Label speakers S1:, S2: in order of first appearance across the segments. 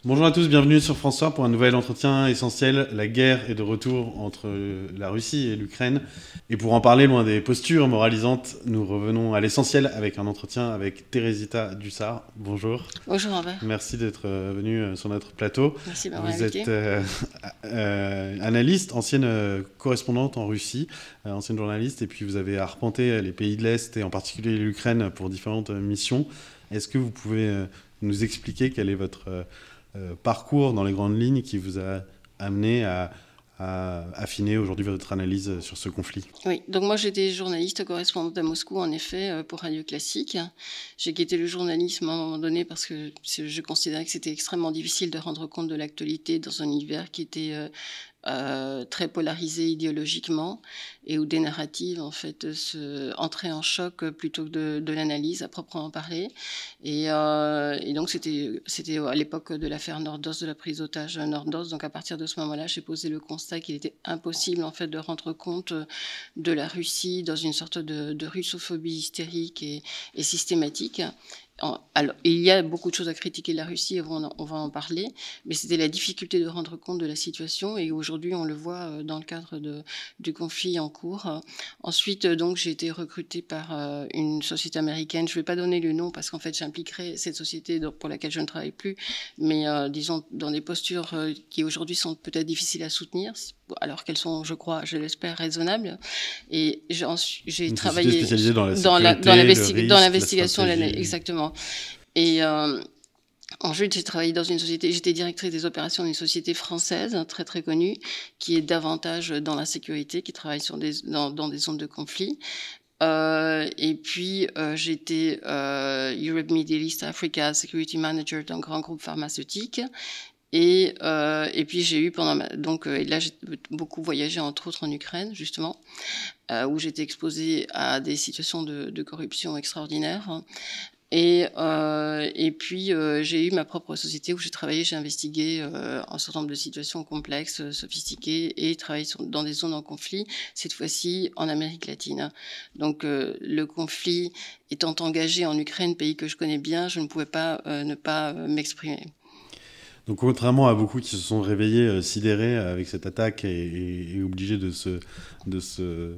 S1: Bonjour à tous, bienvenue sur François pour un nouvel entretien essentiel. La guerre est de retour entre la Russie et l'Ukraine. Et pour en parler, loin des postures moralisantes, nous revenons à l'essentiel avec un entretien avec Teresita Dussart. Bonjour.
S2: Bonjour Robert.
S1: Merci d'être venu sur notre plateau.
S2: Merci de m'avoir
S1: Vous
S2: invité.
S1: êtes analyste, ancienne correspondante en Russie, ancienne journaliste, et puis vous avez arpenté les pays de l'Est et en particulier l'Ukraine pour différentes missions. Est-ce que vous pouvez nous expliquer quel est votre parcours dans les grandes lignes qui vous a amené à affiner aujourd'hui votre analyse sur ce conflit?
S2: Oui, donc moi j'étais journaliste correspondante à Moscou en effet pour Radio Classique. J'ai quitté le journalisme à un moment donné parce que je considérais que c'était extrêmement difficile de rendre compte de l'actualité dans un univers qui était très polarisé idéologiquement et où des narratives en fait entraient en choc plutôt que de l'analyse à proprement parler. Et donc c'était à l'époque de l'affaire Nordos, de la prise d'otage Nordos. Donc à partir de ce moment-là, j'ai posé le constat qu'il était impossible en fait de rendre compte de la Russie dans une sorte de russophobie hystérique et systématique. Alors, il y a beaucoup de choses à critiquer de la Russie, on va en parler, mais c'était la difficulté de rendre compte de la situation et aujourd'hui on le voit dans le cadre du conflit en cours. Ensuite, donc, j'ai été recrutée par une société américaine. Je ne vais pas donner le nom parce qu'en fait j'impliquerai cette société pour laquelle je ne travaille plus, mais disons dans des postures qui aujourd'hui sont peut-être difficiles à soutenir, alors qu'elles sont, je crois, je l'espère, raisonnables. Et j'ai travaillé
S1: spécialisée dans la sécurité,
S2: dans l'investigation,
S1: stratégie.
S2: exactement. Et ensuite, j'ai travaillé dans une société, j'étais directrice des opérations d'une société française très très connue, qui est davantage dans la sécurité, qui travaille dans des zones de conflit. Et puis j'étais Europe, Middle East, Africa Security Manager d'un grand groupe pharmaceutique. Et puis j'ai eu et là j'ai beaucoup voyagé entre autres en Ukraine justement, où j'étais exposée à des situations de corruption extraordinaires. Et puis j'ai eu ma propre société où j'ai travaillé, j'ai investigué un certain nombre de situations complexes, sophistiquées et travaillé dans des zones en conflit, cette fois-ci en Amérique latine. Donc le conflit étant engagé en Ukraine, pays que je connais bien, je ne pouvais pas ne pas m'exprimer.
S1: Donc contrairement à beaucoup qui se sont réveillés sidérés avec cette attaque et obligés de se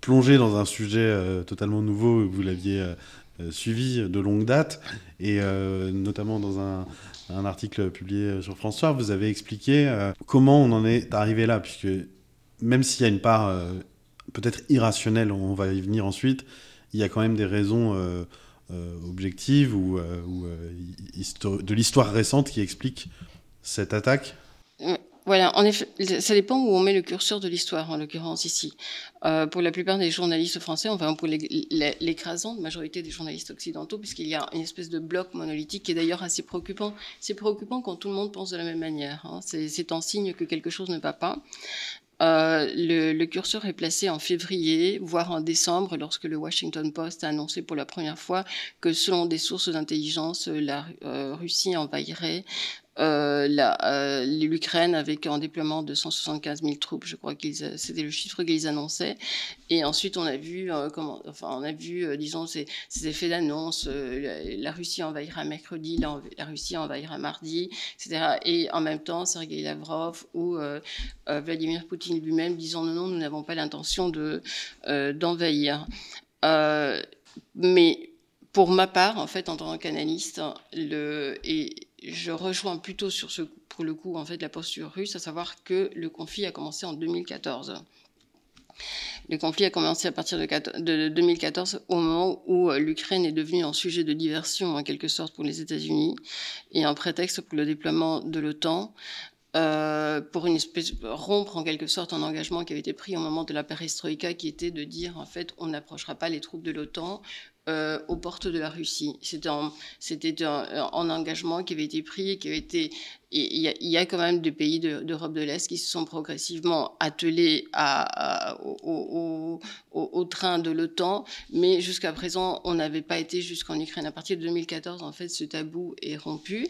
S1: plonger dans un sujet totalement nouveau, vous l'aviez suivi de longue date, et notamment dans un article publié sur François, vous avez expliqué comment on en est arrivé là, puisque même s'il y a une part peut-être irrationnelle, on va y venir ensuite, il y a quand même des raisons objectives ou de l'histoire récente qui explique cette attaque.
S2: Voilà, en effet, ça dépend où on met le curseur de l'histoire, en l'occurrence ici. Pour la plupart des journalistes français, enfin pour l'écrasante majorité des journalistes occidentaux, puisqu'il y a une espèce de bloc monolithique qui est d'ailleurs assez préoccupant. C'est préoccupant quand tout le monde pense de la même manière. Hein. C'est un signe que quelque chose ne va pas. Le curseur est placé en février, voire en décembre, lorsque le Washington Post a annoncé pour la première fois que selon des sources d'intelligence, la Russie envahirait l'Ukraine avec un déploiement de 175 000 troupes, je crois que c'était le chiffre qu'ils annonçaient. Et ensuite, on a vu, disons, ces effets d'annonce. La Russie envahira mercredi, la Russie envahira mardi, etc. Et en même temps, Sergei Lavrov ou Vladimir Poutine lui-même disant non, nous n'avons pas l'intention d'envahir. Mais pour ma part, en fait, en tant qu'analyste, je rejoins plutôt pour le coup, en fait, la posture russe, à savoir que le conflit a commencé en 2014. Le conflit a commencé à partir de 2014, au moment où l'Ukraine est devenue un sujet de diversion, en quelque sorte, pour les États-Unis, et un prétexte pour le déploiement de l'OTAN, pour rompre en quelque sorte un engagement qui avait été pris au moment de la perestroïka, qui était de dire, en fait, on n'approchera pas les troupes de l'OTAN aux portes de la Russie. C'était un engagement qui avait été pris et qui avait été... Il y a quand même des pays d'Europe de l'Est qui se sont progressivement attelés au train de l'OTAN, mais jusqu'à présent, on n'avait pas été jusqu'en Ukraine. À partir de 2014, en fait, ce tabou est rompu,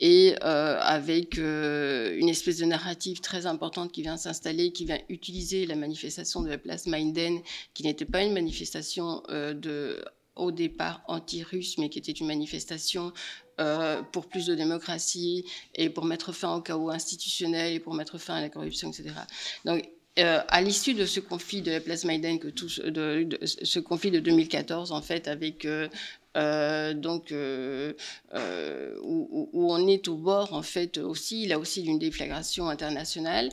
S2: et avec une espèce de narrative très importante qui vient s'installer, qui vient utiliser la manifestation de la place Maïden, qui n'était pas une manifestation au départ anti-russe, mais qui était une manifestation pour plus de démocratie et pour mettre fin au chaos institutionnel et pour mettre fin à la corruption, etc. Donc, à l'issue de ce conflit de la place Maïdan, ce conflit de 2014, en fait, avec où on est au bord, en fait, aussi, là aussi, d'une conflagration internationale,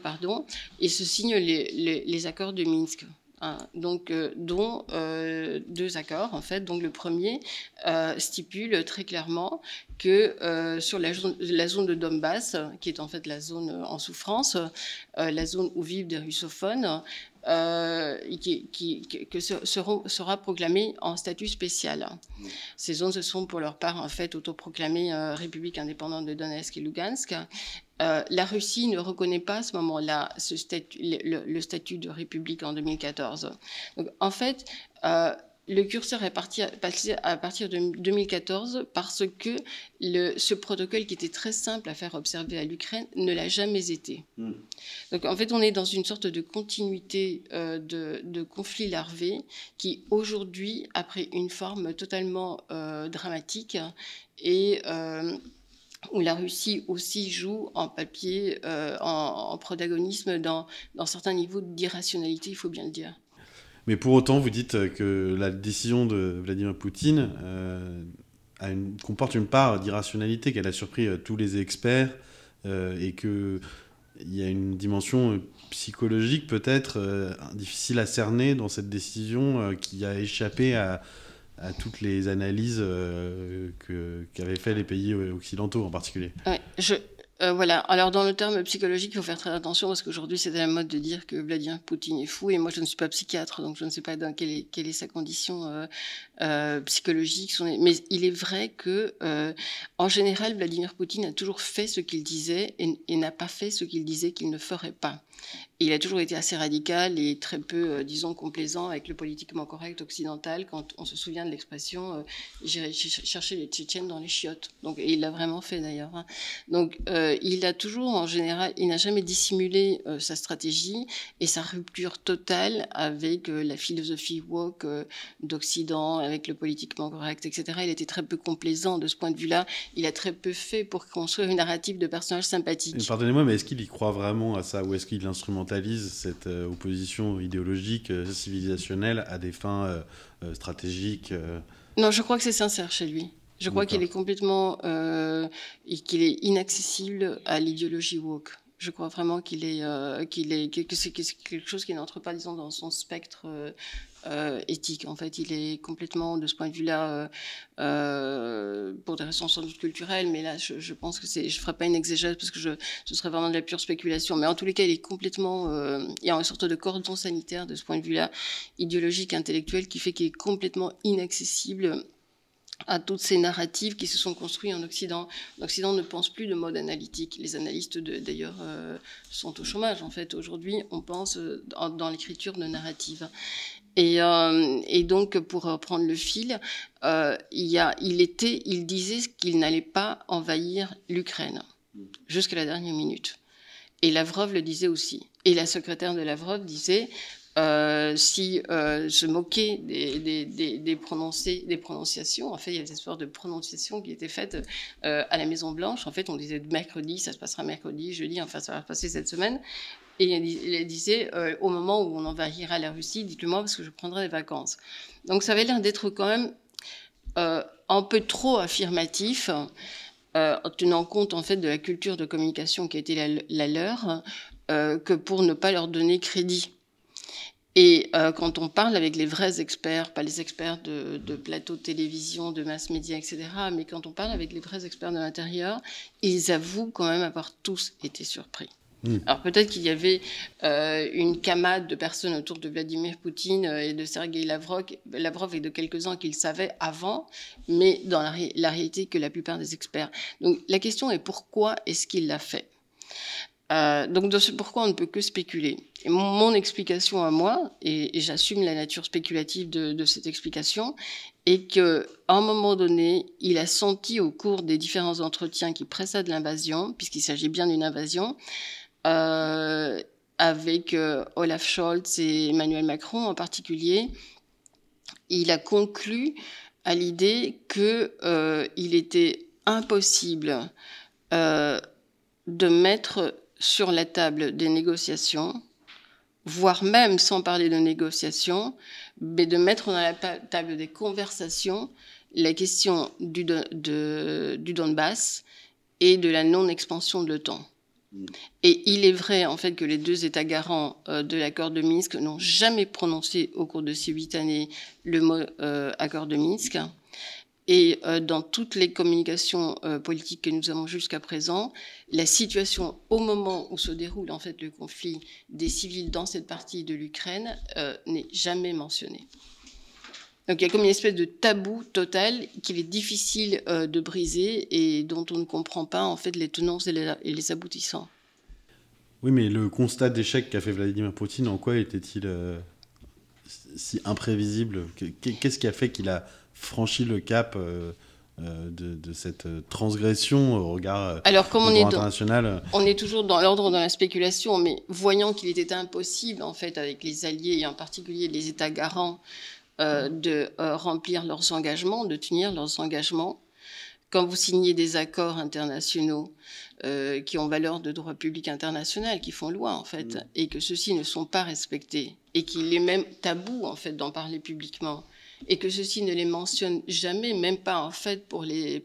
S2: pardon, et se signent les accords de Minsk. Hein, donc, dont 2 accords, en fait. Donc, le premier stipule très clairement que sur la zone de Donbass, qui est en fait la zone en souffrance, la zone où vivent des russophones, sera proclamée en statut spécial. Ces zones se sont pour leur part en fait autoproclamées République indépendante de Donetsk et Lugansk. La Russie ne reconnaît pas à ce moment-là le statut de République en 2014. Donc, en fait, le curseur est passé à partir de 2014 parce que ce protocole qui était très simple à faire observer à l'Ukraine ne l'a jamais été. Donc en fait, on est dans une sorte de continuité de conflit larvé qui aujourd'hui a pris une forme totalement dramatique et où la Russie aussi joue en papier, en protagonisme dans certains niveaux d'irrationalité, il faut bien le dire.
S1: Mais pour autant, vous dites que la décision de Vladimir Poutine comporte une part d'irrationalité, qu'elle a surpris tous les experts et qu'il y a une dimension psychologique peut-être difficile à cerner dans cette décision qui a échappé à toutes les analyses qu'avaient fait les pays occidentaux en particulier.
S2: Ouais, voilà. Alors, dans le terme psychologique, il faut faire très attention parce qu'aujourd'hui, c'est à la mode de dire que Vladimir Poutine est fou. Et moi, je ne suis pas psychiatre, donc je ne sais pas quelle est sa condition psychologique. Mais il est vrai que, en général, Vladimir Poutine a toujours fait ce qu'il disait et n'a pas fait ce qu'il disait qu'il ne ferait pas. Il a toujours été assez radical et très peu, disons, complaisant avec le politiquement correct occidental. Quand on se souvient de l'expression « j'irai chercher les Tchétchènes dans les chiottes ». Donc, et il l'a vraiment fait d'ailleurs. Hein. Donc, il a toujours, en général, il n'a jamais dissimulé sa stratégie et sa rupture totale avec la philosophie woke d'Occident, avec le politiquement correct, etc. Il était très peu complaisant de ce point de vue-là. Il a très peu fait pour construire une narrative de personnages sympathiques.
S1: Pardonnez-moi, mais est-ce qu'il y croit vraiment à ça ou est-ce qu'il instrumentalise cette opposition idéologique, civilisationnelle à des fins stratégiques
S2: Non, je crois que c'est sincère chez lui. Je crois qu'il est complètement, qu'il est inaccessible à l'idéologie woke. Je crois vraiment que c'est quelque chose qui n'entre pas, disons, dans son spectre éthique. En fait, il est complètement, de ce point de vue-là, pour des raisons sans doute culturelles, mais là, je pense que je ferai pas une exégèse parce que ce serait vraiment de la pure spéculation. Mais en tous les cas, il est complètement, il y a une sorte de cordon sanitaire de ce point de vue-là, idéologique, intellectuel, qui fait qu'il est complètement inaccessible à toutes ces narratives qui se sont construites en Occident. L'Occident ne pense plus de mode analytique. Les analystes, d'ailleurs, sont au chômage. En fait, aujourd'hui, on pense dans l'écriture de narratives. Et donc, pour reprendre le fil, il disait qu'il n'allait pas envahir l'Ukraine jusqu'à la dernière minute. Et Lavrov le disait aussi. Et la secrétaire de Lavrov disait... se moquer des prononciations. En fait, il y a des histoires de prononciations qui étaient faites à la Maison-Blanche. En fait, on disait mercredi, ça se passera mercredi, jeudi, enfin, ça va se passer cette semaine. Et il disait, au moment où on envahira la Russie, dites-le-moi parce que je prendrai des vacances. Donc, ça avait l'air d'être quand même un peu trop affirmatif, en tenant compte, en fait, de la culture de communication qui a été la leur, que pour ne pas leur donner crédit. Et quand on parle avec les vrais experts, pas les experts de plateaux de télévision, de mass médias, etc., mais quand on parle avec les vrais experts de l'intérieur, ils avouent quand même avoir tous été surpris. Alors peut-être qu'il y avait une camade de personnes autour de Vladimir Poutine et de Sergueï Lavrov et de quelques-uns qu'ils savaient avant, mais dans la réalité que la plupart des experts. Donc la question est pourquoi est-ce qu'il l'a fait ? Donc de ce pourquoi on ne peut que spéculer. Et mon explication à moi, et j'assume la nature spéculative de cette explication, est qu'à un moment donné, il a senti au cours des différents entretiens qui précèdent l'invasion, puisqu'il s'agit bien d'une invasion, avec Olaf Scholz et Emmanuel Macron en particulier, il a conclu à l'idée qu'il était impossible de mettre sur la table des négociations, voire même sans parler de négociations, mais de mettre dans la table des conversations la question du Donbass et de la non-expansion de l'OTAN. Et il est vrai, en fait, que les deux États garants de l'accord de Minsk n'ont jamais prononcé au cours de ces 8 années le mot accord de Minsk. Et dans toutes les communications politiques que nous avons jusqu'à présent, la situation au moment où se déroule en fait le conflit des civils dans cette partie de l'Ukraine n'est jamais mentionnée. Donc il y a comme une espèce de tabou total qu'il est difficile de briser et dont on ne comprend pas en fait les tenants et les aboutissants.
S1: Oui, mais le constat d'échec qu'a fait Vladimir Poutine, en quoi était-il si imprévisible? Qu'est-ce qui a fait qu'il a franchi le cap de cette transgression au regard
S2: du droit
S1: international?
S2: On est toujours dans l'ordre de la spéculation, mais voyant qu'il était impossible, en fait, avec les alliés, et en particulier les États garants, de remplir leurs engagements, de tenir leurs engagements. Quand vous signez des accords internationaux qui ont valeur de droit public international, qui font loi, en fait, et que ceux-ci ne sont pas respectés, et qu'il est même tabou, en fait, d'en parler publiquement, et que ceux-ci ne les mentionnent jamais, même pas, en fait, pour les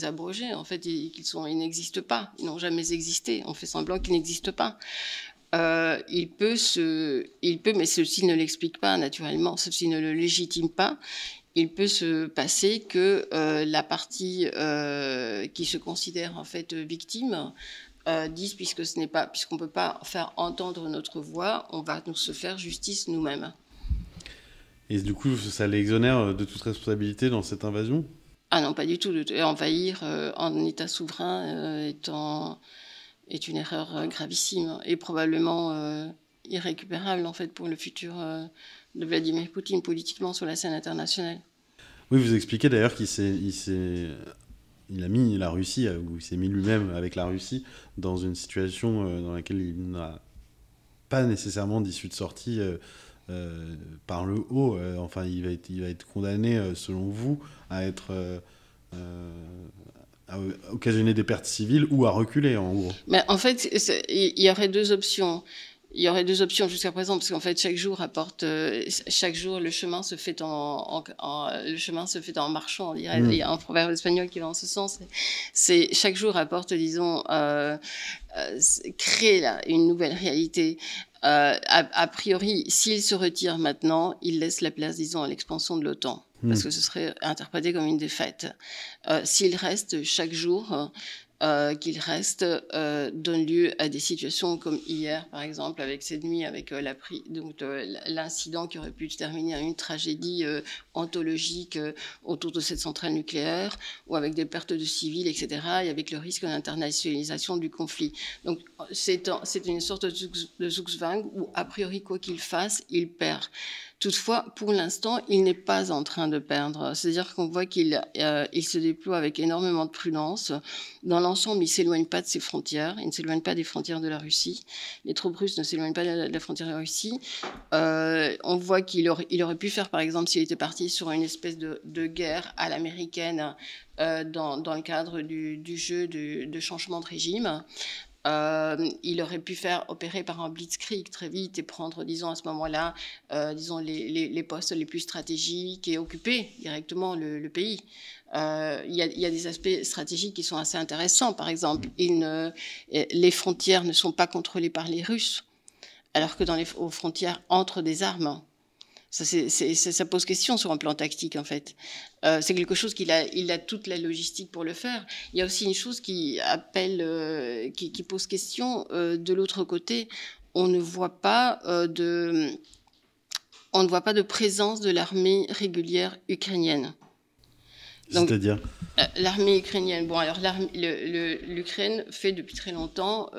S2: abroger, en fait, ils n'existent pas, ils n'ont jamais existé, on fait semblant qu'ils n'existent pas. Il peut, mais ceci ne l'explique pas naturellement, ceci ne le légitime pas. Il peut se passer que la partie qui se considère en fait victime dise puisqu'on peut pas faire entendre notre voix, on va se faire justice nous-mêmes.
S1: Et du coup, ça l'exonère de toute responsabilité dans cette invasion?
S2: Ah non, pas du tout. Envahir en État souverain est une erreur gravissime et probablement irrécupérable en fait pour le futur de Vladimir Poutine politiquement sur la scène internationale.
S1: Oui, vous expliquez d'ailleurs il a mis la Russie, ou il s'est mis lui-même avec la Russie dans une situation dans laquelle il n'a pas nécessairement d'issue de sortie par le haut. Enfin, il va être condamné, selon vous, à occasionner des pertes civiles ou à reculer, en gros.
S2: Mais en fait, il y aurait deux options. Il y aurait deux options jusqu'à présent, parce qu'en fait, chaque jour, le chemin se fait en marchant, on dirait. Il y a un proverbe espagnol qui va en ce sens. C'est chaque jour apporte, disons, crée une nouvelle réalité. A priori, s'il se retire maintenant, il laisse la place, disons, à l'expansion de l'OTAN, parce que ce serait interprété comme une défaite. S'il reste chaque jour, qu'il reste donne lieu à des situations comme hier, par exemple, avec cette nuit, avec l'incident qui aurait pu se terminer en une tragédie ontologique autour de cette centrale nucléaire, ou avec des pertes de civils, etc., et avec le risque d'internationalisation du conflit. Donc, c'est une sorte de Zugzwang où, a priori, quoi qu'il fasse, il perd. Toutefois, pour l'instant, il n'est pas en train de perdre. C'est-à-dire qu'on voit qu'il se déploie avec énormément de prudence. Dans l'ensemble, il ne s'éloigne pas de ses frontières. Il ne s'éloigne pas des frontières de la Russie. Les troupes russes ne s'éloignent pas de la frontière de la Russie. On voit qu'il aurait pu faire, par exemple, s'il était parti sur une espèce de guerre à l'américaine dans le cadre du jeu de changement de régime. Il aurait pu faire opérer par un blitzkrieg très vite et prendre, disons, à ce moment-là, les postes les plus stratégiques et occuper directement le pays. Il y a des aspects stratégiques qui sont assez intéressants. Par exemple, les frontières ne sont pas contrôlées par les Russes, alors que aux frontières entrent des armes. Ça pose question sur un plan tactique, en fait. C'est quelque chose il a toute la logistique pour le faire. Il y a aussi une chose qui pose question de l'autre côté. On ne voit pas de présence de l'armée régulière ukrainienne.
S1: C'est-à-dire
S2: l'armée ukrainienne. Bon, alors l'Ukraine fait depuis très longtemps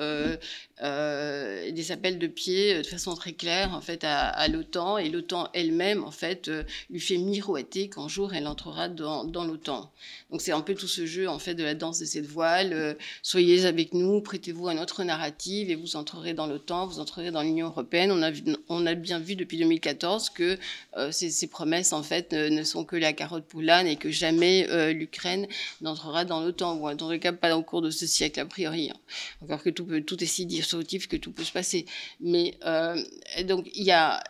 S2: des appels de pied de façon très claire en fait à l'OTAN, et l'OTAN elle-même en fait lui fait miroiter qu'un jour elle entrera dans l'OTAN. Donc c'est un peu tout ce jeu en fait de la danse de cette voile. Soyez avec nous, prêtez-vous à notre narrative et vous entrerez dans l'OTAN, vous entrerez dans l'Union européenne. On a bien vu depuis 2014 que ces promesses en fait ne sont que la carotte pour l'âne, et que jamais l'Ukraine n'entrera dans l'OTAN, ou dans le cas pas au cours de ce siècle a priori. Encore que tout est si disruptif que tout peut se passer. Mais donc il y a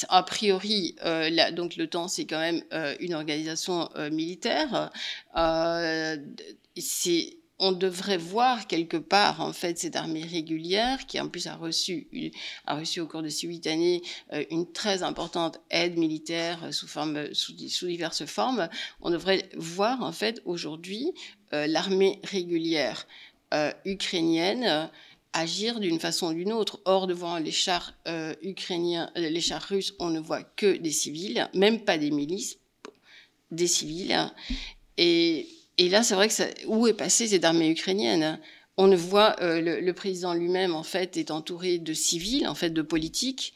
S2: a priori donc l'OTAN c'est quand même une organisation militaire. On devrait voir quelque part en fait cette armée régulière qui en plus a reçu au cours de ces 8 années une très importante aide militaire sous diverses formes. On devrait voir en fait aujourd'hui l'armée régulière ukrainienne agir d'une façon ou d'une autre. Or, devant les chars ukrainiens, les chars russes, on ne voit que des civils, même pas des milices, des civils. Et là, c'est vrai que où est passée cette armée ukrainienne? On ne voit le président lui-même en fait est entouré de civils, en fait de politiques.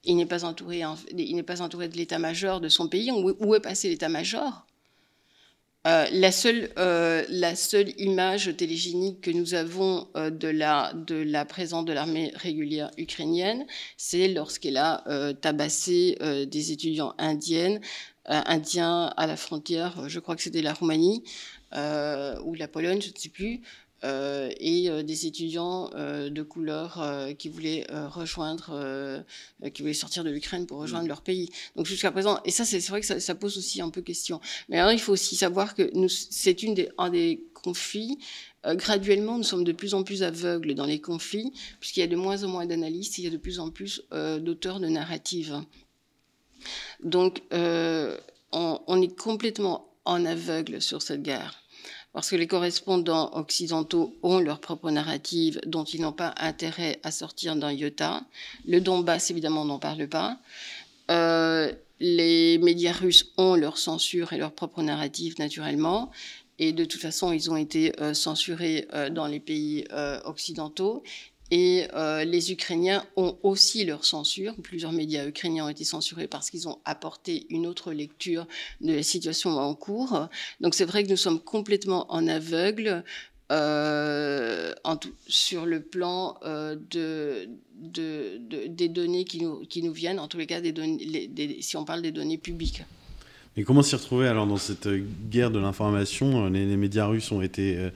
S2: Il n'est pas entouré de l'état-major de son pays. Où est passé l'état-major? La seule image télégénique que nous avons de la présence de l'armée régulière ukrainienne, c'est lorsqu'elle a tabassé des étudiants indiens à la frontière, je crois que c'était la Roumanie ou la Pologne, je ne sais plus, et des étudiants de couleur qui voulaient qui voulaient sortir de l'Ukraine pour rejoindre leur pays. Donc jusqu'à présent, et ça c'est vrai que ça pose aussi un peu question. Mais alors il faut aussi savoir que c'est un des conflits. Graduellement, nous sommes de plus en plus aveugles dans les conflits, puisqu'il y a de moins en moins d'analystes, il y a de plus en plus d'auteurs de narratives. Donc on est complètement en aveugle sur cette guerre. Parce que les correspondants occidentaux ont leur propre narrative dont ils n'ont pas intérêt à sortir d'un iota. Le Donbass, évidemment, on n'en parle pas. Les médias russes ont leur censure et leur propre narrative, naturellement. Et de toute façon, ils ont été censurés dans les pays occidentaux. Et les Ukrainiens ont aussi leur censure. Plusieurs médias ukrainiens ont été censurés parce qu'ils ont apporté une autre lecture de la situation en cours. Donc c'est vrai que nous sommes complètement en aveugle sur le plan des données qui nous viennent, en tous les cas si on parle des données publiques.
S1: Et comment s'y retrouver alors dans cette guerre de l'information? Les médias russes ont été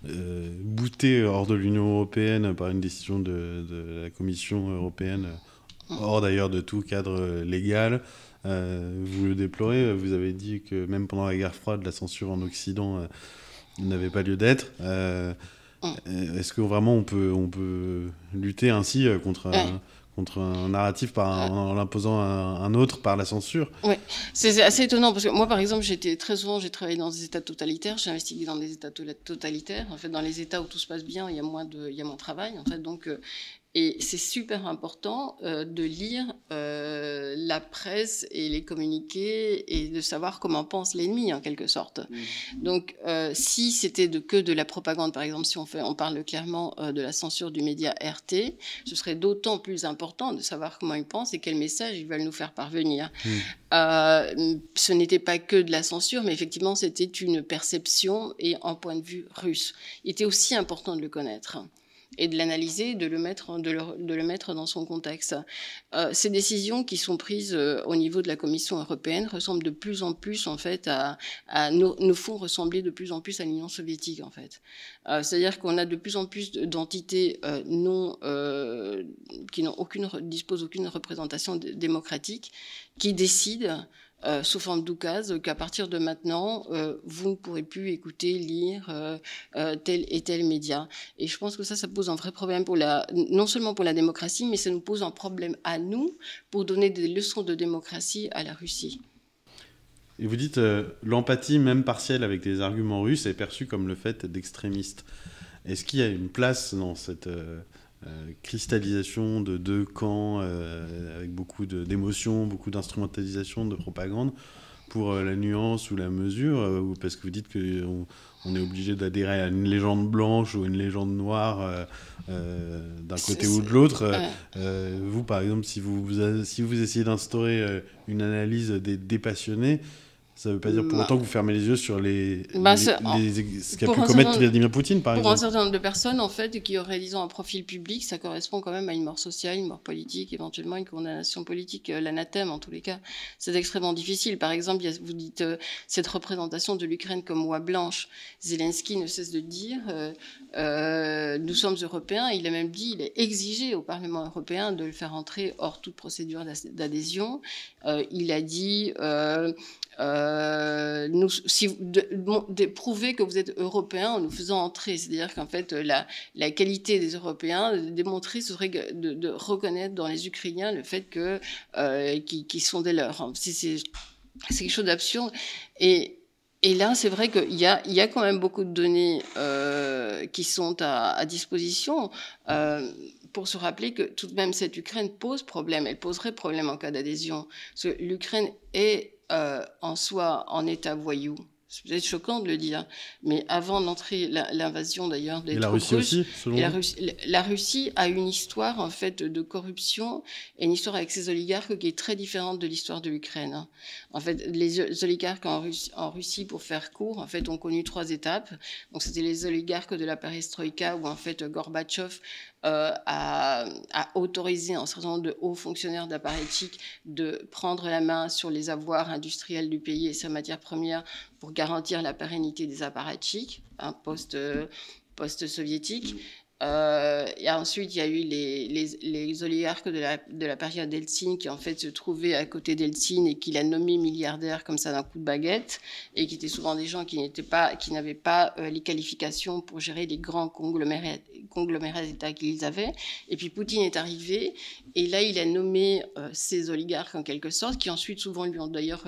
S1: boutés hors de l'Union européenne par une décision de la Commission européenne, hors d'ailleurs de tout cadre légal. Vous le déplorez, vous avez dit que même pendant la guerre froide, la censure en Occident n'avait pas lieu d'être. Est-ce que vraiment on peut lutter ainsi contre un narratif en l'imposant à un autre par la censure?
S2: Oui, c'est assez étonnant parce que moi, par exemple, j'ai travaillé dans des États totalitaires, j'ai investigué dans des États totalitaires. En fait, dans les États où tout se passe bien, il y a moins de travail. En fait, donc, et c'est super important de lire la presse et les communiqués et de savoir comment pense l'ennemi, en quelque sorte. Donc, si c'était que de la propagande, par exemple, si on parle clairement de la censure du média RT, ce serait d'autant plus important de savoir comment ils pensent et quels messages ils veulent nous faire parvenir. Ce n'était pas que de la censure, mais effectivement, c'était une perception et un point de vue russe. Il était aussi important de le connaître et de l'analyser, de le mettre dans son contexte. Ces décisions qui sont prises au niveau de la Commission européenne ressemblent de plus en plus, en fait, nous font ressembler de plus en plus à l'Union soviétique, en fait. C'est-à-dire qu'on a de plus en plus d'entités qui disposent d'aucune représentation démocratique, qui décident sous forme d'oukase, qu'à partir de maintenant, vous ne pourrez plus écouter, lire tel et tel média. Et je pense que ça pose un vrai problème non seulement pour la démocratie, mais ça nous pose un problème à nous pour donner des leçons de démocratie à la Russie.
S1: Et vous dites l'empathie, même partielle, avec les arguments russes est perçue comme le fait d'extrémistes. Est-ce qu'il y a une place dans cette cristallisation de deux camps avec beaucoup d'émotions, beaucoup d'instrumentalisation, de propagande, pour la nuance ou la mesure, ou parce que vous dites qu'on est obligé d'adhérer à une légende blanche ou une légende noire d'un côté ou de l'autre. Vous, par exemple, si vous essayez d'instaurer une analyse des passionnés, ça ne veut pas dire pour autant que vous fermez les yeux sur ce qu'a pu commettre Vladimir Poutine, par exemple.
S2: Pour un certain nombre de personnes, en fait, qui auraient, disons, un profil public, ça correspond quand même à une mort sociale, une mort politique, éventuellement une condamnation politique, l'anathème, en tous les cas. C'est extrêmement difficile. Par exemple, vous dites cette représentation de l'Ukraine comme oie blanche. Zelensky ne cesse de dire nous sommes Européens. Il a même dit, il est exigé au Parlement européen de le faire entrer hors toute procédure d'adhésion. Il a dit... prouver que vous êtes européen en nous faisant entrer. C'est-à-dire qu'en fait, la qualité des Européens, démontrer, ce serait de reconnaître dans les Ukrainiens le fait qu'ils sont des leurs. C'est quelque chose d'absurde. Et là, c'est vrai qu'il y a quand même beaucoup de données qui sont à disposition pour se rappeler que tout de même, cette Ukraine pose problème. Elle poserait problème en cas d'adhésion. Parce que l'Ukraine est en soi en état voyou. C'est peut-être choquant de le dire, mais avant d'entrer l'invasion d'ailleurs des troupes russes,
S1: aussi, selon
S2: la Russie a une histoire en fait de corruption et une histoire avec ses oligarques qui est très différente de l'histoire de l'Ukraine. En fait, les oligarques en Russie, pour faire court, en fait, ont connu 3 étapes. Donc, c'était les oligarques de la perestroïka où en fait Gorbatchev a autorisé un certain nombre de hauts fonctionnaires d'appareil-chic de prendre la main sur les avoirs industriels du pays et sa matière première pour garantir la pérennité des appareils-chic, post-soviétique. Et ensuite, il y a eu les oligarques de la période d'Eltsine qui en fait se trouvaient à côté d'Eltsine et qu'il a nommé milliardaires comme ça d'un coup de baguette et qui étaient souvent des gens qui n'avaient pas les qualifications pour gérer les grands conglomérats d'État qu'ils avaient. Et puis Poutine est arrivé et là, il a nommé ces oligarques en quelque sorte, qui ensuite souvent lui ont d'ailleurs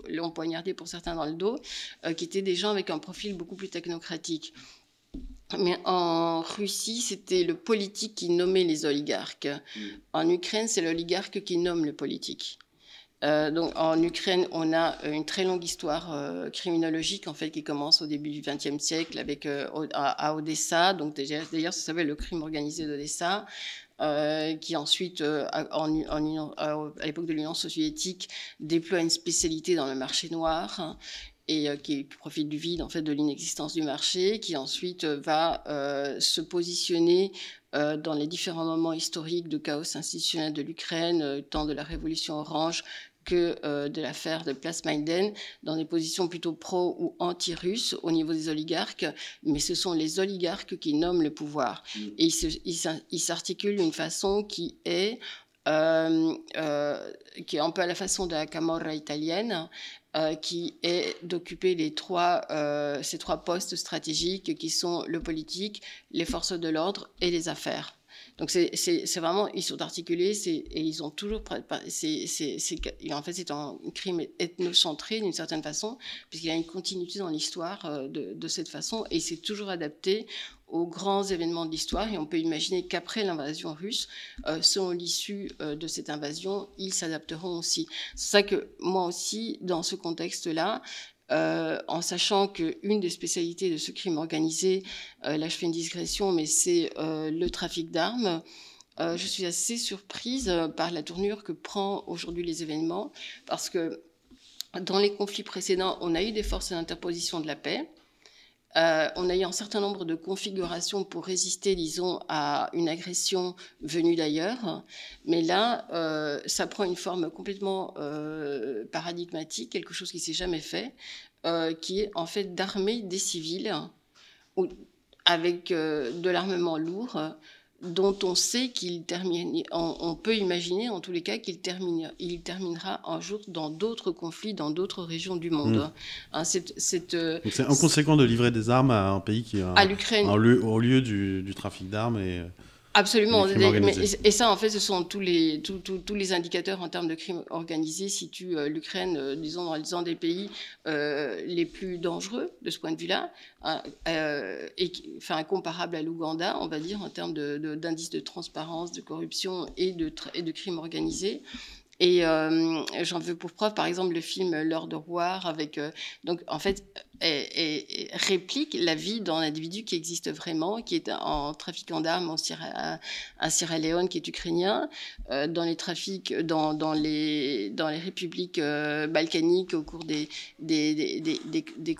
S2: l'ont poignardé pour certains dans le dos, qui étaient des gens avec un profil beaucoup plus technocratique. Mais en Russie, c'était le politique qui nommait les oligarques. En Ukraine, c'est l'oligarque qui nomme le politique. Donc, en Ukraine, on a une très longue histoire criminologique en fait qui commence au début du XXe siècle avec à Odessa. Donc d'ailleurs, ça s'appelle le crime organisé d'Odessa. Qui ensuite, à l'époque de l'Union soviétique, déploie une spécialité dans le marché noir. Et qui profite du vide, en fait, de l'inexistence du marché, qui ensuite va se positionner dans les différents moments historiques de chaos institutionnel de l'Ukraine, tant de la révolution orange que de l'affaire de Place Maïdan, dans des positions plutôt pro- ou anti-russes au niveau des oligarques, mais ce sont les oligarques qui nomment le pouvoir. Et ils s'articulent d'une façon qui est un peu à la façon de la Camorra italienne, qui est d'occuper ces 3 postes stratégiques qui sont le politique, les forces de l'ordre et les affaires. Donc c'est vraiment, ils sont articulés et ils ont toujours... en fait, c'est un crime ethnocentré d'une certaine façon, puisqu'il y a une continuité dans l'histoire de cette façon, et c'est toujours adapté aux grands événements de l'histoire, et on peut imaginer qu'après l'invasion russe, selon l'issue de cette invasion, ils s'adapteront aussi. C'est ça que moi aussi, dans ce contexte-là, en sachant qu'une des spécialités de ce crime organisé, là je fais une digression, mais c'est le trafic d'armes, je suis assez surprise par la tournure que prend aujourd'hui les événements, parce que dans les conflits précédents, on a eu des forces d'interposition de la paix. On a eu un certain nombre de configurations pour résister, disons, à une agression venue d'ailleurs. Mais là, ça prend une forme complètement paradigmatique, quelque chose qui ne s'est jamais fait, qui est en fait d'armer des civils avec de l'armement lourd, dont on sait qu'il termine, on peut imaginer en tous les cas qu'il terminera un jour dans d'autres conflits, dans d'autres régions du monde. Hein, donc
S1: c'est inconséquent de livrer des armes à un pays qui est
S2: l'Ukraine,
S1: au lieu du trafic d'armes et...
S2: Absolument. Et ça, en fait, ce sont tous les indicateurs en termes de crimes organisés situent l'Ukraine, disons, dans un des pays les plus dangereux de ce point de vue-là, comparable à l'Ouganda, on va dire, en termes d'indices de transparence, de corruption et de crimes organisés. Et j'en veux pour preuve, par exemple, le film L'Heure de War, avec, donc, en fait, réplique la vie d'un individu qui existe vraiment, qui est en trafiquant d'armes à Sierra Leone, qui est ukrainien, dans les trafics, dans les républiques balkaniques au cours des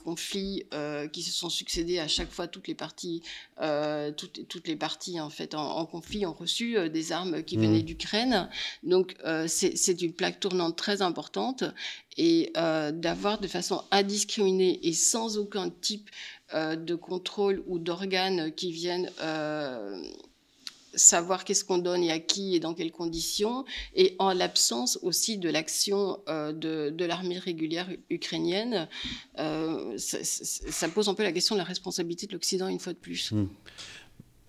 S2: conflits qui se sont succédés à chaque fois. Toutes les parties en fait en conflit ont reçu des armes qui venaient d'Ukraine. Donc c'est une plaque tournante très importante, et d'avoir de façon indiscriminée et sans aucun type de contrôle ou d'organes qui viennent savoir qu'est-ce qu'on donne et à qui et dans quelles conditions, et en l'absence aussi de l'action de l'armée régulière ukrainienne, ça pose un peu la question de la responsabilité de l'Occident une fois de plus.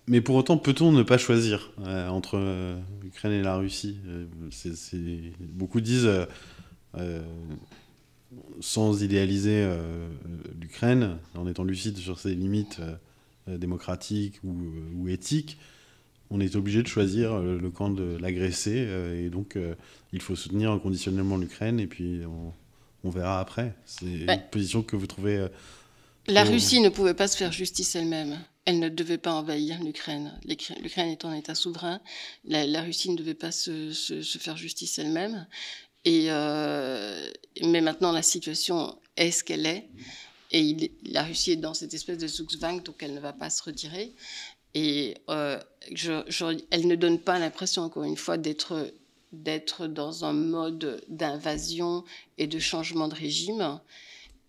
S1: Mais pour autant, peut-on ne pas choisir entre l'Ukraine et la Russie? Beaucoup disent, sans idéaliser l'Ukraine, en étant lucide sur ses limites démocratiques ou éthiques, on est obligé de choisir le camp de l'agressé, et donc il faut soutenir inconditionnellement l'Ukraine, et puis on verra après. C'est une position que vous trouvez...
S2: La Russie ne pouvait pas se faire justice elle-même. Elle ne devait pas envahir l'Ukraine. L'Ukraine est un État souverain. La Russie ne devait pas se faire justice elle-même. Mais maintenant, la situation est ce qu'elle est. Et la Russie est dans cette espèce de Zugzwang, donc elle ne va pas se retirer. Et elle ne donne pas l'impression, encore une fois, d'être dans un mode d'invasion et de changement de régime.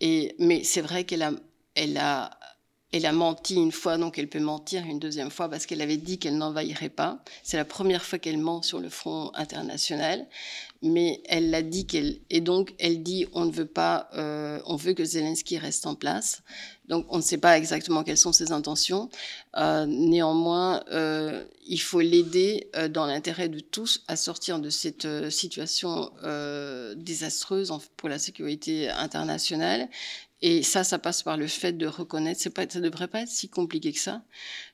S2: Mais c'est vrai qu'elle a menti une fois, donc elle peut mentir une deuxième fois, parce qu'elle avait dit qu'elle n'envahirait pas. C'est la première fois qu'elle ment sur le front international, mais elle l'a dit et donc elle dit on ne veut pas, on veut que Zelensky reste en place. Donc on ne sait pas exactement quelles sont ses intentions. Néanmoins, il faut l'aider dans l'intérêt de tous à sortir de cette situation désastreuse pour la sécurité internationale. Et ça passe par le fait de reconnaître, ça ne devrait pas être si compliqué que ça.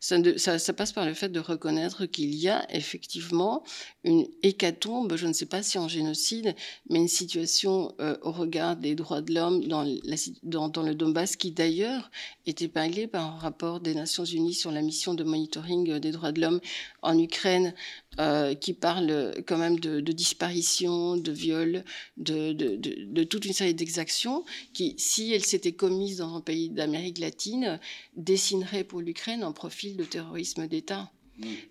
S2: Ça passe par le fait de reconnaître qu'il y a effectivement une hécatombe, je ne sais pas si en génocide, mais une situation au regard des droits de l'homme dans le Donbass, qui d'ailleurs est épinglé par un rapport des Nations Unies sur la mission de monitoring des droits de l'homme en Ukraine, qui parle quand même de disparition, de viol, de toute une série d'exactions qui, si elles s'étaient commises dans un pays d'Amérique latine, dessineraient pour l'Ukraine un profil de terrorisme d'État.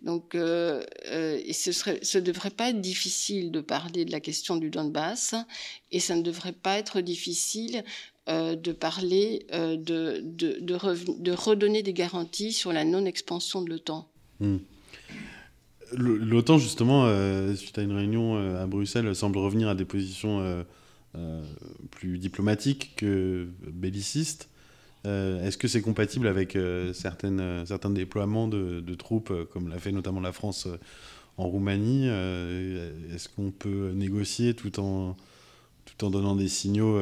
S2: Donc, ce ne devrait pas être difficile de parler de la question du Donbass, et ça ne devrait pas être difficile de parler, de redonner des garanties sur la non-expansion de l'OTAN.
S1: L'OTAN, justement, suite à une réunion à Bruxelles, semble revenir à des positions plus diplomatiques que bellicistes. Est-ce que c'est compatible avec certains déploiements de troupes, comme l'a fait notamment la France en Roumanie? Est-ce qu'on peut négocier tout en donnant des signaux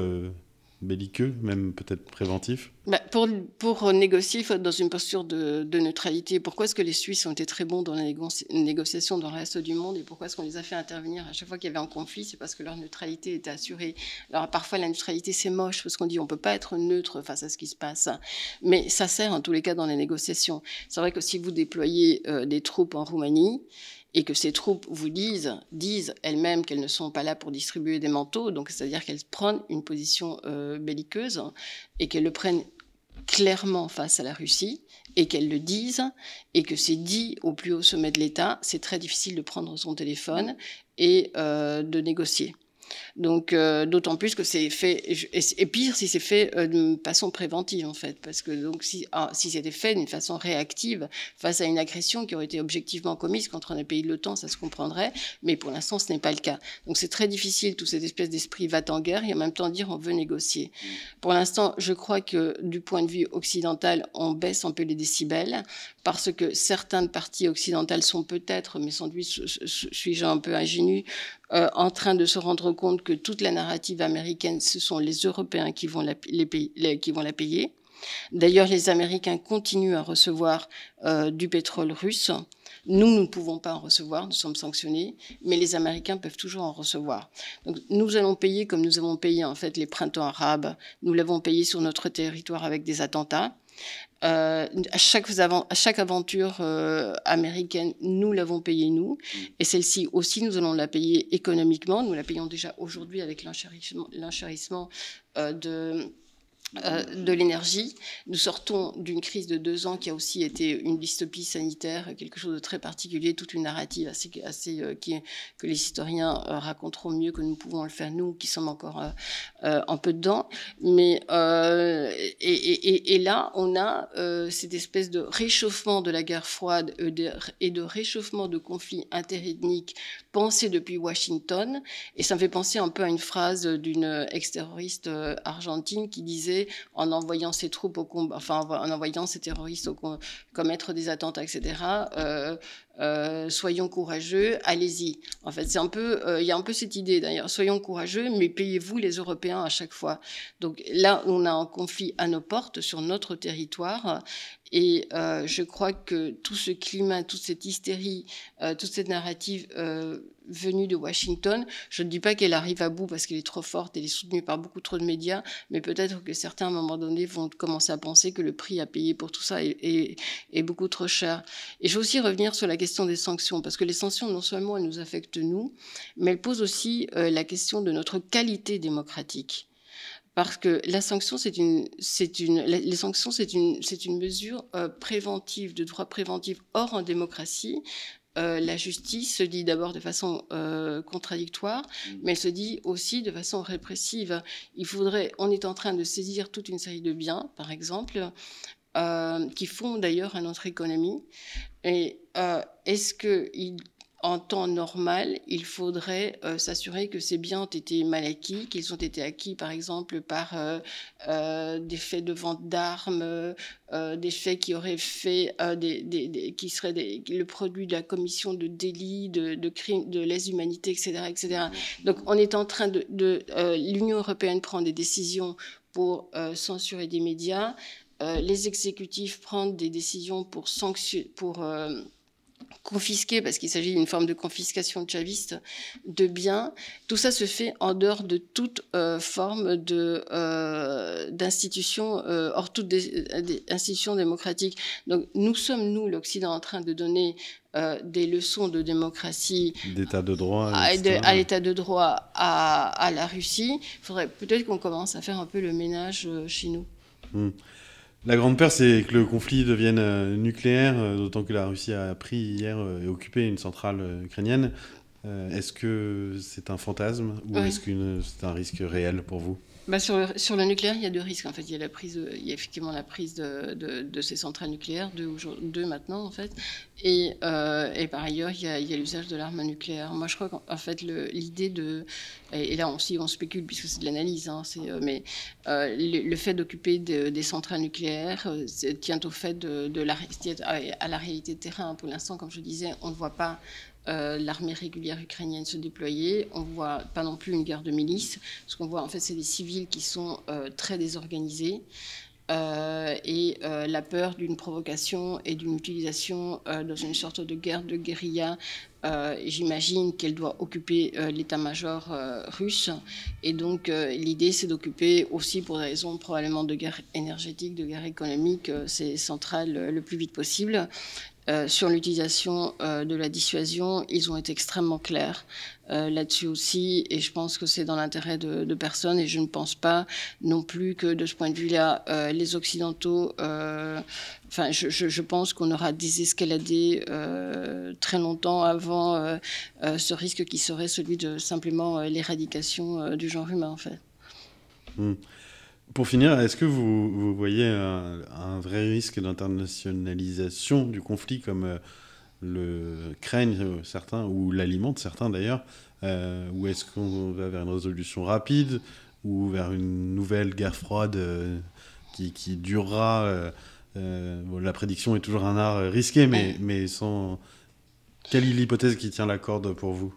S1: belliqueux, même peut-être préventifs?
S2: Pour négocier, il faut être dans une posture de neutralité. Pourquoi est-ce que les Suisses ont été très bons dans la négociation dans le reste du monde, et pourquoi est-ce qu'on les a fait intervenir à chaque fois qu'il y avait un conflit? C'est parce que leur neutralité était assurée. Alors parfois la neutralité c'est moche, parce qu'on dit on ne peut pas être neutre face à ce qui se passe, mais ça sert en tous les cas dans les négociations. C'est vrai que si vous déployez des troupes en Roumanie, et que ces troupes vous disent elles-mêmes qu'elles ne sont pas là pour distribuer des manteaux, donc c'est-à-dire qu'elles prennent une position belliqueuse, et qu'elles le prennent clairement face à la Russie, et qu'elles le disent, et que c'est dit au plus haut sommet de l'État, c'est très difficile de prendre son téléphone et de négocier. Donc, d'autant plus que c'est fait, et pire si c'est fait de façon préventive en fait, parce que donc si c'était fait d'une façon réactive face à une agression qui aurait été objectivement commise contre un pays de l'OTAN, ça se comprendrait, mais pour l'instant ce n'est pas le cas. Donc c'est très difficile, toute cette espèce d'esprit va-t-en-guerre, et en même temps dire on veut négocier. Pour l'instant, je crois que du point de vue occidental, on baisse un peu les décibels, parce que certaines parties occidentales sont peut-être, mais sans doute suis-je un peu ingénu, en train de se rendre compte que toute la narrative américaine, ce sont les Européens qui vont la payer. D'ailleurs, les Américains continuent à recevoir du pétrole russe. Nous ne pouvons pas en recevoir, nous sommes sanctionnés, mais les Américains peuvent toujours en recevoir. Donc nous allons payer comme nous avons payé en fait les printemps arabes. Nous l'avons payé sur notre territoire avec des attentats. À chaque aventure américaine, nous l'avons payée nous, et celle-ci aussi, nous allons la payer économiquement. Nous la payons déjà aujourd'hui avec l'enchérissement de l'énergie. Nous sortons d'une crise de 2 ans qui a aussi été une dystopie sanitaire, quelque chose de très particulier, toute une narrative que les historiens raconteront mieux que nous pouvons le faire nous, qui sommes encore un peu dedans. Mais et là, on a cette espèce de réchauffement de la guerre froide et de réchauffement de conflits interethniques pensés depuis Washington. Et ça me fait penser un peu à une phrase d'une ex-terroriste argentine qui disait, en envoyant ses troupes au combat, enfin en envoyant ses terroristes commettre des attentats, etc. Soyons courageux, allez-y. En fait, c'est un peu, il y a un peu cette idée d'ailleurs. Soyons courageux, mais payez-vous les Européens à chaque fois. Donc là, on a un conflit à nos portes sur notre territoire. Et je crois que tout ce climat, toute cette hystérie, toute cette narrative venue de Washington, je ne dis pas qu'elle arrive à bout parce qu'elle est trop forte, elle est soutenue par beaucoup trop de médias, mais peut-être que certains, à un moment donné, vont commencer à penser que le prix à payer pour tout ça est beaucoup trop cher. Et je veux aussi revenir sur la question des sanctions, parce que les sanctions, non seulement elles nous affectent nous, mais elles posent aussi la question de notre qualité démocratique. Parce que la sanction, les sanctions, c'est une mesure préventive, de droit préventif. Or, en démocratie, la justice se dit d'abord de façon contradictoire, mais elle se dit aussi de façon répressive. On est en train de saisir toute une série de biens, par exemple, qui font d'ailleurs à notre économie. Et est-ce que en temps normal, il faudrait s'assurer que ces biens ont été mal acquis, qu'ils ont été acquis par exemple par des faits de vente d'armes, des faits qui auraient fait qui seraient le produit de la commission de délits, de crimes, de lèse-humanité, etc., etc. Donc on est en train l'Union européenne prend des décisions pour censurer des médias, les exécutifs prennent des décisions pour confisquer, parce qu'il s'agit d'une forme de confiscation chaviste de biens. Tout ça se fait en dehors de toute forme d'institution, hors toutes des institutions démocratiques. Donc nous sommes, l'Occident, en train de donner des leçons de démocratie,
S1: d'état de droit,
S2: à l'état de droit à la Russie. Il faudrait peut-être qu'on commence à faire un peu le ménage chez nous.
S1: La grande peur, c'est que le conflit devienne nucléaire, d'autant que la Russie a pris hier et occupé une centrale ukrainienne. Est-ce que c'est un fantasme ou est-ce que c'est un risque réel pour vous ?
S2: Sur le nucléaire, il y a 2 risques. En fait, il y a effectivement la prise de ces centrales nucléaires, 2 maintenant en fait, et par ailleurs, il y a l'usage de l'arme nucléaire. Moi, je crois qu'en fait, l'idée et là aussi on spécule puisque c'est de l'analyse, mais le fait d'occuper des centrales nucléaires tient au fait à la réalité de terrain. Pour l'instant, comme je disais, on ne voit pas l'armée régulière ukrainienne se déployer. On ne voit pas non plus une guerre de milices. Ce qu'on voit, en fait, c'est des civils qui sont très désorganisés. Et la peur d'une provocation et d'une utilisation dans une sorte de guerre de guérilla. J'imagine qu'elle doit occuper l'état-major russe. Et donc, l'idée, c'est d'occuper aussi, pour des raisons probablement de guerre énergétique, de guerre économique, ces centrales le plus vite possible. Sur l'utilisation de la dissuasion, ils ont été extrêmement clairs là-dessus aussi, et je pense que c'est dans l'intérêt de personne, et je ne pense pas non plus que de ce point de vue-là, les Occidentaux, je pense qu'on aura désescaladé très longtemps avant ce risque qui serait celui de simplement l'éradication du genre humain, en fait.
S1: Pour finir, est-ce que vous voyez un vrai risque d'internationalisation du conflit comme le craignent certains, ou l'alimentent certains d'ailleurs, ou est-ce qu'on va vers une résolution rapide, ou vers une nouvelle guerre froide qui durera la prédiction est toujours un art risqué, mais sans... Quelle est l'hypothèse qui tient la corde pour vous?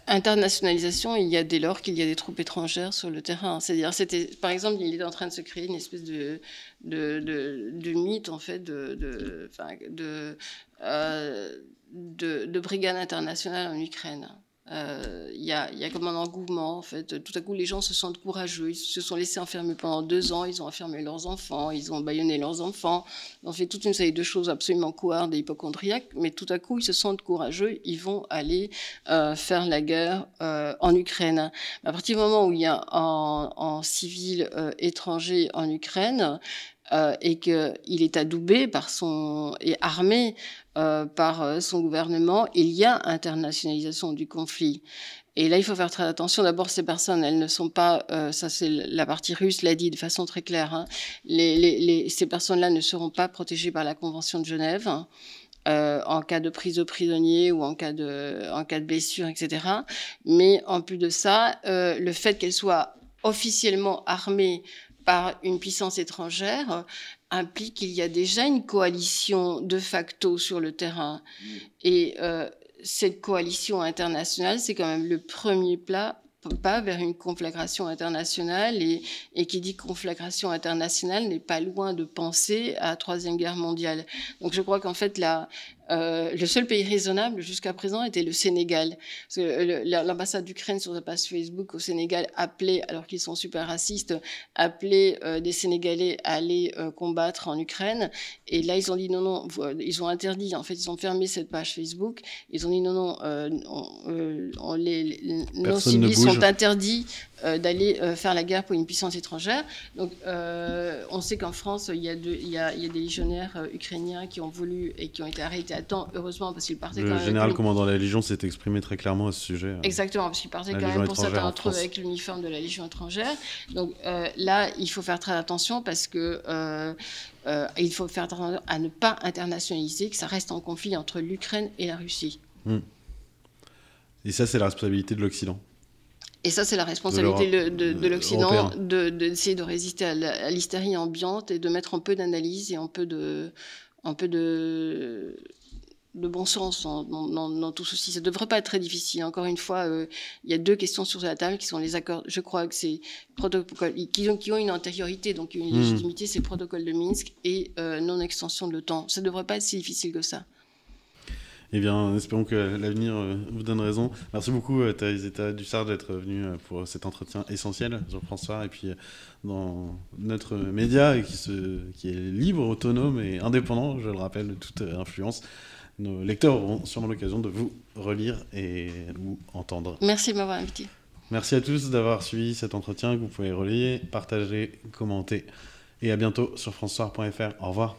S2: Internationalisation, il y a dès lors qu'il y a des troupes étrangères sur le terrain. C'est-à-dire, par exemple, il est en train de se créer une espèce de mythe, en fait, de brigade internationale en Ukraine. Il y a comme un engouement, en fait. Tout à coup, les gens se sentent courageux. Ils se sont laissés enfermer pendant 2 ans. Ils ont enfermé leurs enfants. Ils ont bâillonné leurs enfants. Ils ont fait toute une série de choses absolument couardes et hypocondriaques. Mais tout à coup, ils se sentent courageux. Ils vont aller faire la guerre en Ukraine. À partir du moment où il y a un civil étranger en Ukraine, et qu'il est adoubé et armé par son gouvernement, il y a internationalisation du conflit. Et là, il faut faire très attention. D'abord, ces personnes, elles ne sont pas, ça c'est la partie russe l'a dit de façon très claire, hein, ces personnes-là ne seront pas protégées par la Convention de Genève. En cas de prise de prisonniers ou en cas de blessure, etc. Mais en plus de ça, le fait qu'elles soient officiellement armées par une puissance étrangère implique qu'il y a déjà une coalition de facto sur le terrain. Et cette coalition internationale, c'est quand même le premier pas vers une conflagration internationale, et qui dit conflagration internationale n'est pas loin de penser à la Troisième Guerre mondiale. Donc je crois qu'en fait, le seul pays raisonnable jusqu'à présent était le Sénégal. Parce que l'ambassade d'Ukraine sur sa page Facebook au Sénégal appelait, alors qu'ils sont super racistes, appelait des Sénégalais à aller combattre en Ukraine. Et là, ils ont dit non, ils ont interdit, en fait, ils ont fermé cette page Facebook. Ils ont dit non, nos civils sont interdits d'aller faire la guerre pour une puissance étrangère. Donc, on sait qu'en France, il y a des légionnaires ukrainiens qui ont voulu et qui ont été arrêtés à temps, heureusement, parce qu'ils partaient quand même...
S1: Le général commandant la Légion s'est exprimé très clairement à ce sujet.
S2: Exactement, parce qu'ils partaient quand même pour certains d'entre eux avec l'uniforme de la Légion étrangère. Donc là, il faut faire très attention parce que il faut faire attention à ne pas internationaliser, que ça reste en conflit entre l'Ukraine et la Russie.
S1: Et ça, c'est la responsabilité de l'Occident.
S2: Et ça, c'est la responsabilité de l'Occident d'essayer de résister à l'hystérie ambiante et de mettre un peu d'analyse et un peu de bon sens dans tout ceci. Ça ne devrait pas être très difficile. Encore une fois, il y a 2 questions sur la table qui sont les accords. Je crois que c'est protocoles qui ont une antériorité, donc une légitimité, c'est le protocole de Minsk et non-extension de l'OTAN. Ça ne devrait pas être si difficile que ça.
S1: Eh bien, espérons que l'avenir vous donne raison. Merci beaucoup, Thérèse Dussart, d'être venue pour cet entretien essentiel sur France Soir. Et puis, dans notre média qui est libre, autonome et indépendant, je le rappelle, de toute influence, nos lecteurs auront sûrement l'occasion de vous relire et vous entendre.
S2: Merci de m'avoir invité.
S1: Merci à tous d'avoir suivi cet entretien que vous pouvez relayer, partager, commenter. Et à bientôt sur francesoir.fr. Au revoir.